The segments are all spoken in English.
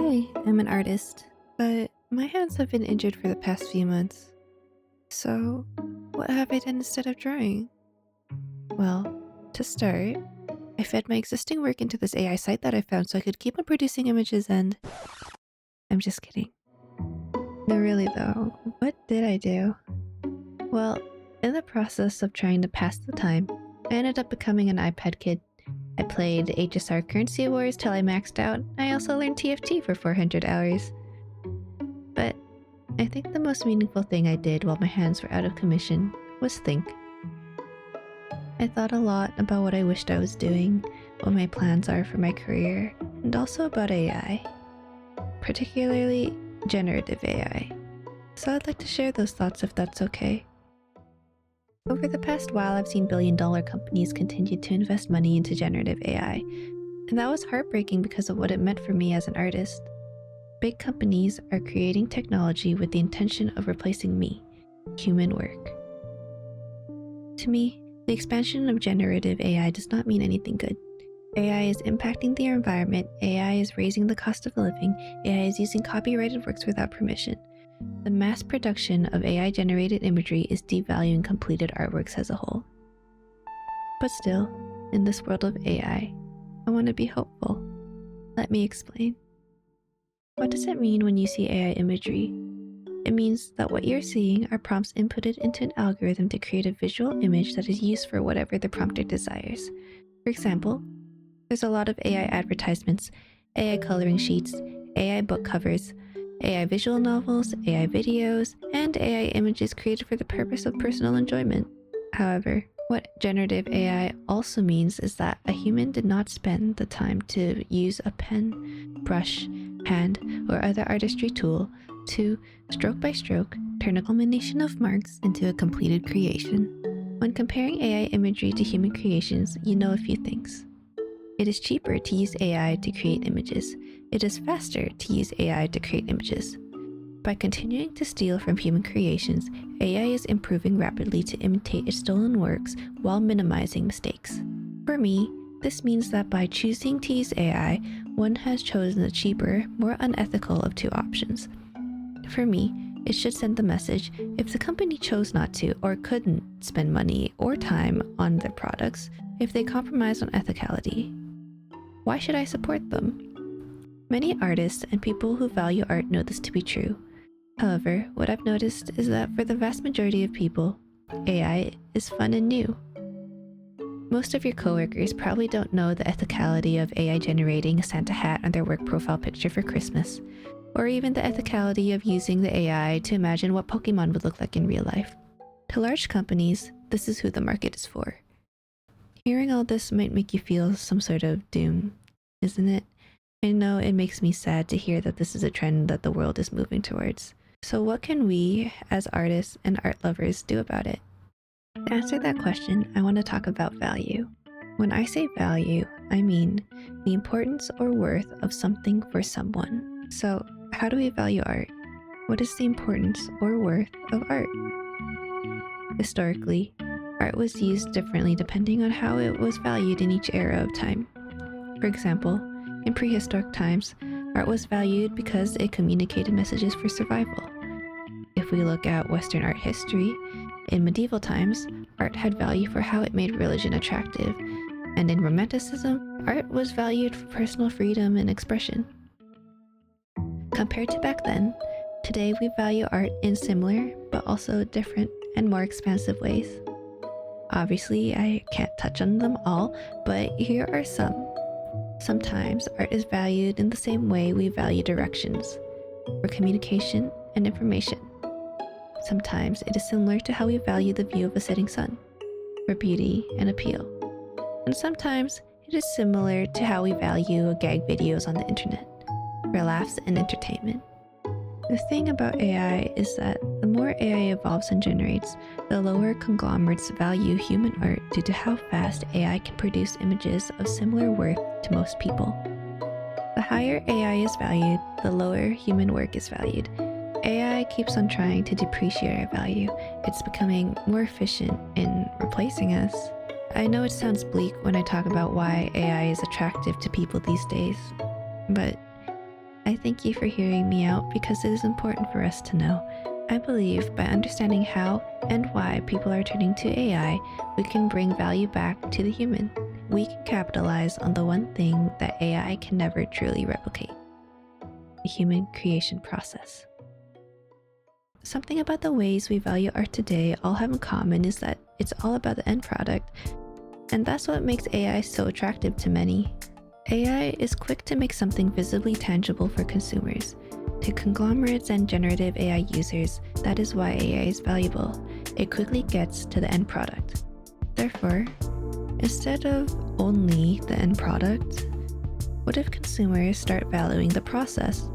Hi, I'm an artist, but my hands have been injured for the past few months. So, what have I done instead of drawing? Well, to start, I fed my existing work into this AI site that I found so I could keep on producing images and... I'm just kidding. No, really though, what did I do? Well, in the process of trying to pass the time, I ended up becoming an iPad kid. I played HSR Currency Wars till I maxed out. I also learned TFT for 400 hours. But I think the most meaningful thing I did while my hands were out of commission was think. I thought a lot about what I wished I was doing, what my plans are for my career, and also about AI, particularly generative AI. So I'd like to share those thoughts if that's okay. Over the past while, I've seen billion-dollar companies continue to invest money into generative AI, and that was heartbreaking because of what it meant for me as an artist. Big companies are creating technology with the intention of replacing me, human work. To me, the expansion of generative AI does not mean anything good. AI is impacting the environment, AI is raising the cost of living, AI is using copyrighted works without permission. The mass production of AI-generated imagery is devaluing completed artworks as a whole. But still, in this world of AI, I want to be hopeful. Let me explain. What does it mean when you see AI imagery? It means that what you're seeing are prompts inputted into an algorithm to create a visual image that is used for whatever the prompter desires. For example, there's a lot of AI advertisements, AI coloring sheets, AI book covers, AI visual novels, AI videos, and AI images created for the purpose of personal enjoyment. However, what generative AI also means is that a human did not spend the time to use a pen, brush, hand, or other artistry tool to, stroke by stroke, turn a combination of marks into a completed creation. When comparing AI imagery to human creations, you know a few things. It is cheaper to use AI to create images. It is faster to use AI to create images. By continuing to steal from human creations, AI is improving rapidly to imitate its stolen works while minimizing mistakes. For me, this means that by choosing to use AI, one has chosen the cheaper, more unethical of two options. For me, it should send the message, if the company chose not to or couldn't spend money or time on their products, if they compromise on ethicality, why should I support them? Many artists and people who value art know this to be true. However, what I've noticed is that for the vast majority of people, AI is fun and new. Most of your coworkers probably don't know the ethicality of AI generating a Santa hat on their work profile picture for Christmas, or even the ethicality of using the AI to imagine what Pokemon would look like in real life. To large companies, this is who the market is for. Hearing all this might make you feel some sort of doom, isn't it? I know it makes me sad to hear that this is a trend that the world is moving towards. So what can we, as artists and art lovers, do about it? To answer that question, I want to talk about value. When I say value, I mean the importance or worth of something for someone. So, how do we value art? What is the importance or worth of art? Historically, art was used differently depending on how it was valued in each era of time. For example, in prehistoric times, art was valued because it communicated messages for survival. If we look at Western art history, in medieval times, art had value for how it made religion attractive, and in Romanticism, art was valued for personal freedom and expression. Compared to back then, today we value art in similar, but also different and more expansive ways. Obviously, I can't touch on them all, but here are some. Sometimes art is valued in the same way we value directions, for communication and information. Sometimes it is similar to how we value the view of a setting sun, for beauty and appeal. And sometimes it is similar to how we value gag videos on the internet, for laughs and entertainment. The thing about AI is that the more AI evolves and generates, the lower conglomerates value human art due to how fast AI can produce images of similar worth to most people. The higher AI is valued, the lower human work is valued. AI keeps on trying to depreciate our value. It's becoming more efficient in replacing us. I know it sounds bleak when I talk about why AI is attractive to people these days, but I thank you for hearing me out because it is important for us to know. I believe by understanding how and why people are turning to AI, we can bring value back to the human. We can capitalize on the one thing that AI can never truly replicate: the human creation process. Something about the ways we value art today all have in common is that it's all about the end product, and that's what makes AI so attractive to many. AI is quick to make something visibly tangible for consumers. To conglomerates and generative AI users, that is why AI is valuable. It quickly gets to the end product. Therefore, instead of only the end product, what if consumers start valuing the process?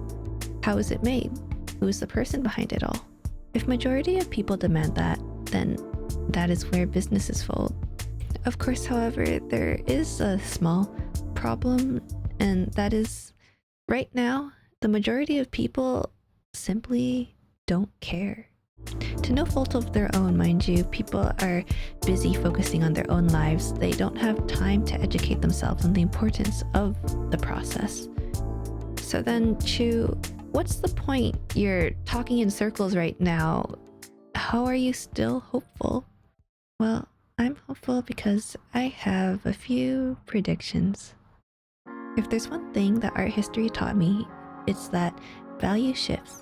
How is it made? Who is the person behind it all? If majority of people demand that, then that is where businesses fold. Of course, however, there is a small problem, and that is, right now, the majority of people simply don't care. To no fault of their own, mind you, people are busy focusing on their own lives. They don't have time to educate themselves on the importance of the process. So then, Chu, what's the point? You're talking in circles right now. How are you still hopeful? Well, I'm hopeful because I have a few predictions. If there's one thing that art history taught me, it's that value shifts.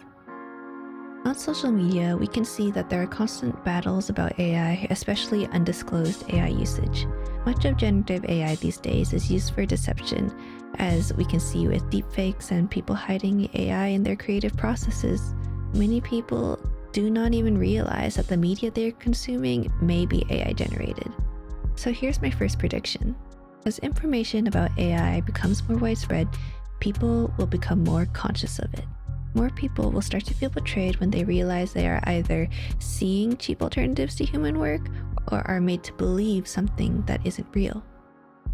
On social media, we can see that there are constant battles about AI, especially undisclosed AI usage. Much of generative AI these days is used for deception, as we can see with deepfakes and people hiding AI in their creative processes. Many people do not even realize that the media they're consuming may be AI generated. So here's my first prediction. As information about AI becomes more widespread, people will become more conscious of it. More people will start to feel betrayed when they realize they are either seeing cheap alternatives to human work or are made to believe something that isn't real.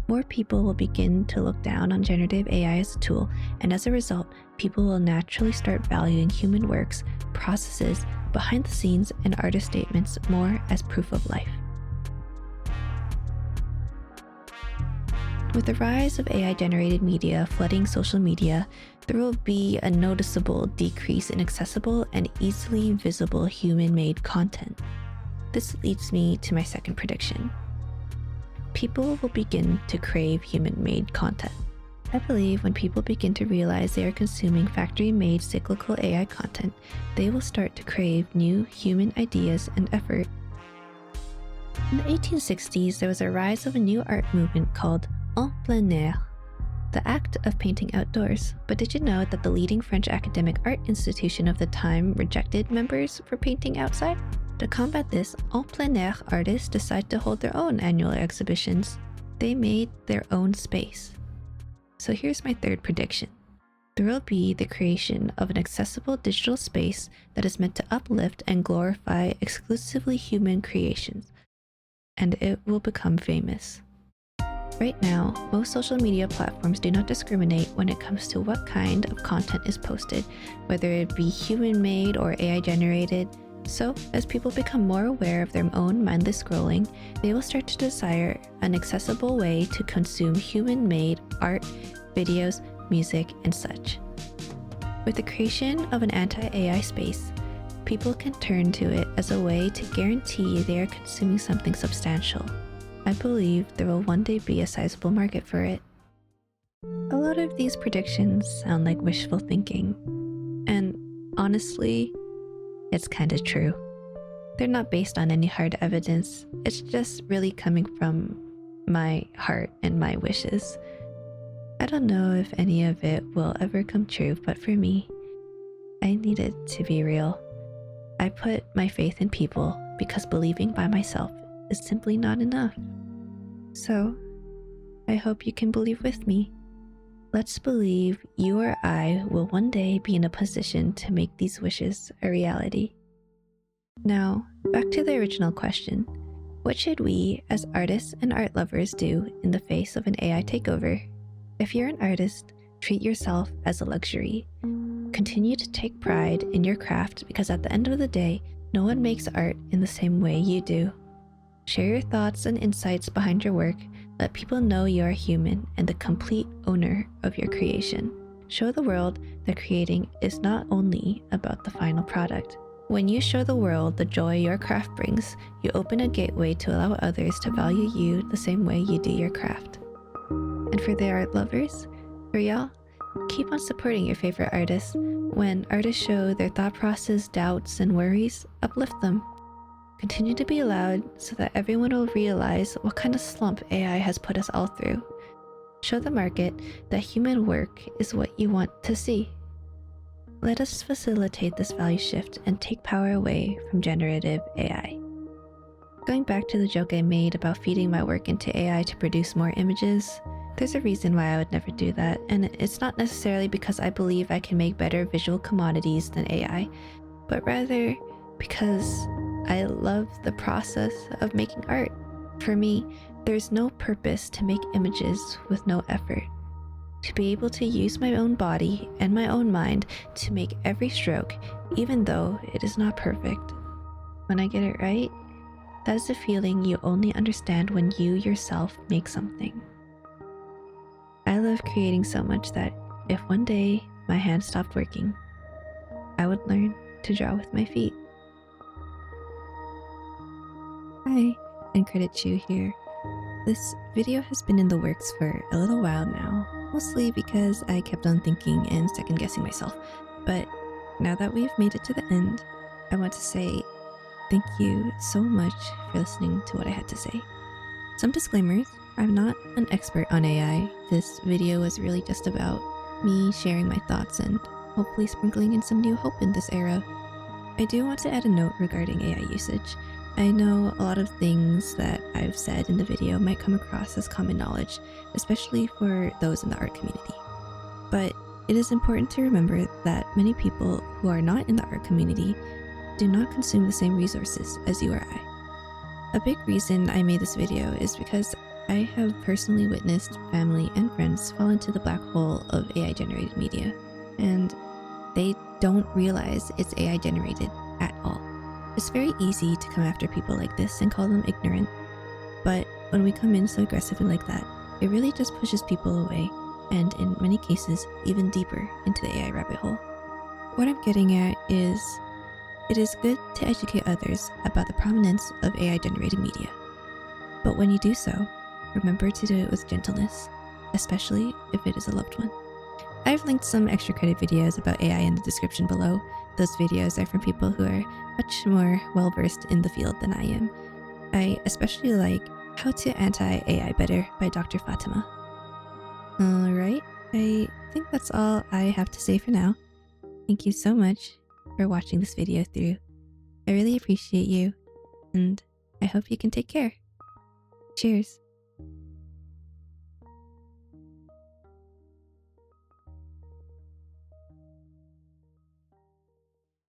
More people will begin to look down on generative AI as a tool, and as a result, people will naturally start valuing human works, processes, behind the scenes, and artist statements more as proof of life. With the rise of AI-generated media flooding social media, there will be a noticeable decrease in accessible and easily visible human-made content. This leads me to my second prediction. People will begin to crave human-made content. I believe when people begin to realize they are consuming factory-made cyclical AI content, they will start to crave new human ideas and effort. In the 1860s, there was a rise of a new art movement called en plein air, the act of painting outdoors. But did you know that the leading French academic art institution of the time rejected members for painting outside? To combat this, en plein air artists decided to hold their own annual exhibitions. They made their own space. So here's my third prediction. There will be the creation of an accessible digital space that is meant to uplift and glorify exclusively human creations, and it will become famous. Right now, most social media platforms do not discriminate when it comes to what kind of content is posted, whether it be human-made or AI-generated. So, as people become more aware of their own mindless scrolling, they will start to desire an accessible way to consume human-made art, videos, music, and such. With the creation of an anti-AI space, people can turn to it as a way to guarantee they are consuming something substantial. I believe there will one day be a sizable market for it. A lot of these predictions sound like wishful thinking, and honestly, it's kinda true. They're not based on any hard evidence, it's just really coming from my heart and my wishes. I don't know if any of it will ever come true, but for me, I need it to be real. I put my faith in people because believing by myself is simply not enough. So, I hope you can believe with me. Let's believe you or I will one day be in a position to make these wishes a reality. Now, back to the original question. What should we, as artists and art lovers, do in the face of an AI takeover? If you're an artist, treat yourself as a luxury. Continue to take pride in your craft because at the end of the day, no one makes art in the same way you do. Share your thoughts and insights behind your work. Let people know you are human and the complete owner of your creation. Show the world that creating is not only about the final product. When you show the world the joy your craft brings, you open a gateway to allow others to value you the same way you do your craft. And for the art lovers, for y'all, keep on supporting your favorite artists. When artists show their thought process, doubts, and worries, uplift them. Continue to be loud so that everyone will realize what kind of slump AI has put us all through. Show the market that human work is what you want to see. Let us facilitate this value shift and take power away from generative AI. Going back to the joke I made about feeding my work into AI to produce more images, there's a reason why I would never do that, and it's not necessarily because I believe I can make better visual commodities than AI, but rather because I love the process of making art. For me, there's no purpose to make images with no effort. To be able to use my own body and my own mind to make every stroke, even though it is not perfect. When I get it right, that is a feeling you only understand when you yourself make something. I love creating so much that if one day my hands stopped working, I would learn to draw with my feet. Hi, and Credit Chew here. This video has been in the works for a little while now, mostly because I kept on thinking and second guessing myself. But now that we've made it to the end, I want to say thank you so much for listening to what I had to say. Some disclaimers: I'm not an expert on AI. This video was really just about me sharing my thoughts and hopefully sprinkling in some new hope in this era. I do want to add a note regarding AI usage. I know a lot of things that I've said in the video might come across as common knowledge, especially for those in the art community. But it is important to remember that many people who are not in the art community do not consume the same resources as you or I. A big reason I made this video is because I have personally witnessed family and friends fall into the black hole of AI-generated media, and they don't realize it's AI-generated at all. It's very easy to come after people like this and call them ignorant, but when we come in so aggressively like that, it really just pushes people away, and in many cases, even deeper into the AI rabbit hole. What I'm getting at is, it is good to educate others about the prominence of AI-generated media. But when you do so, remember to do it with gentleness, especially if it is a loved one. I've linked some extra credit videos about AI in the description below. Those videos are from people who are much more well-versed in the field than I am. I especially like How to Anti-AI Better by Dr. Fatima. Alright, I think that's all I have to say for now. Thank you so much for watching this video through. I really appreciate you, and I hope you can take care. Cheers.